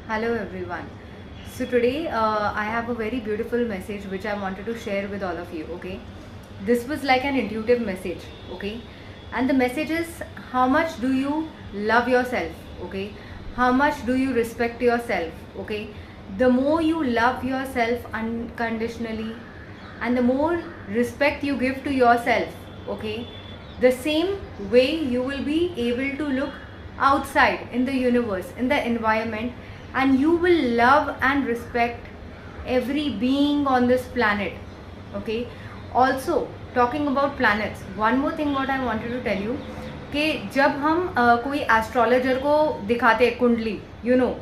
Hello everyone. So today I have a very beautiful message which I wanted to share with all of you. Okay, this was like an intuitive message. Okay, and the message is, how much do you love yourself? Okay, how much do you respect yourself? Okay, the more you love yourself unconditionally and the more respect you give to yourself, okay, the same way you will be able to look outside in the universe, in the environment, and you will love and respect every being on this planet. Okay, also talking about planets, one more thing what I wanted to tell you, कि जब हम कोई astrologer को दिखाते हैं kundli, you know,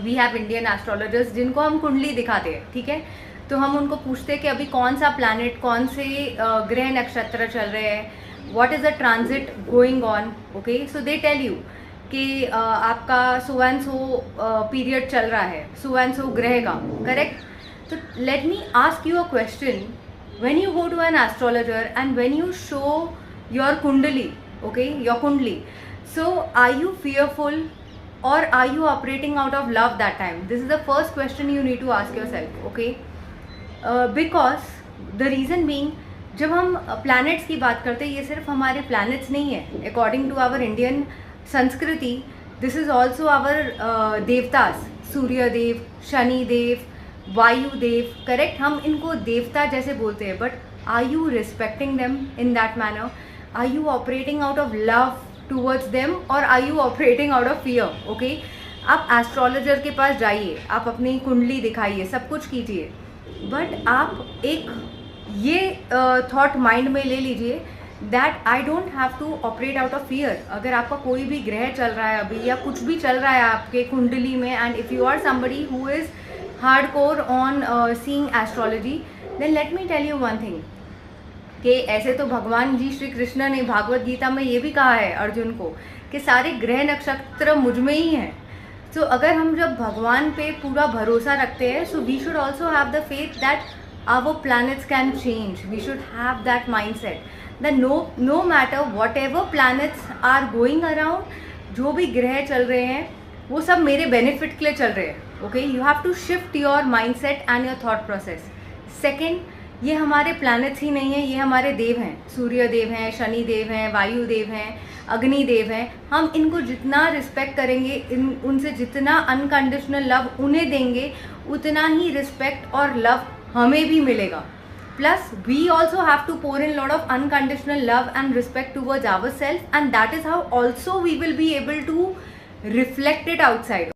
we have Indian astrologers जिनको हम कुंडली दिखाते हैं, ठीक है, तो हम उनको पूछते हैं कि अभी कौन सा प्लैनेट, कौन से ग्रह नक्षत्र चल रहे हैं, what is the transit going on. Okay, so they tell you कि आपका सो एंड सो पीरियड चल रहा है, सो एंड सो ग्रह का, करेक्ट. तो let me ask you a question. when you go to an astrologer and when you show your kundali, okay, your kundli, so are you fearful or are you operating out of love that time? This is the first question you need to ask yourself. Okay, because the reason being, जब हम planets की बात करते हैं, ये सिर्फ हमारे planets नहीं है. According to our Indian संस्कृति, this is also our देवतास, सूर्य देव, शनि देव, वायु देव, करेक्ट. हम इनको देवता जैसे बोलते हैं, but are you respecting them in that manner? Are you operating out of love towards them और are you operating out of fear? Okay, आप एस्ट्रोलॉजर के पास जाइए, आप अपनी कुंडली दिखाइए, सब कुछ कीजिए, बट आप एक ये थॉट माइंड में ले लीजिए that I don't have to operate out of fear. अगर आपका कोई भी ग्रह चल रहा है अभी या कुछ भी चल रहा है आपके कुंडली में, and if you are somebody who is hardcore on seeing astrology, then let me tell you one thing, कि ऐसे तो भगवान जी श्री कृष्ण ने भागवत गीता में ये भी कहा है अर्जुन को कि सारे ग्रह नक्षत्र मुझ में ही हैं. तो अगर हम जब भगवान पे पूरा भरोसा रखते हैं, so we should also have the faith that our planets can change. We should have that mindset that no matter whatever planets are going around, जो भी ग्रह चल रहे हैं वो सब मेरे बेनिफिट के लिए चल रहे हैं. Okay, you have to shift your mindset and your thought process. Second, ये हमारे प्लैनेट्स ही नहीं है, ये हमारे देव हैं. सूर्य देव हैं, शनि देव हैं, वायु देव हैं, अग्नि देव हैं. हम इनको जितना रिस्पेक्ट करेंगे, उनसे जितना अनकंडीशनल लव उन्हें देंगे, उतना ही रिस्पेक्ट और लव हमें भी मिलेगा. Plus, we also have to pour in lot of unconditional love and respect towards ourselves, and that is how also we will be able to reflect it outside.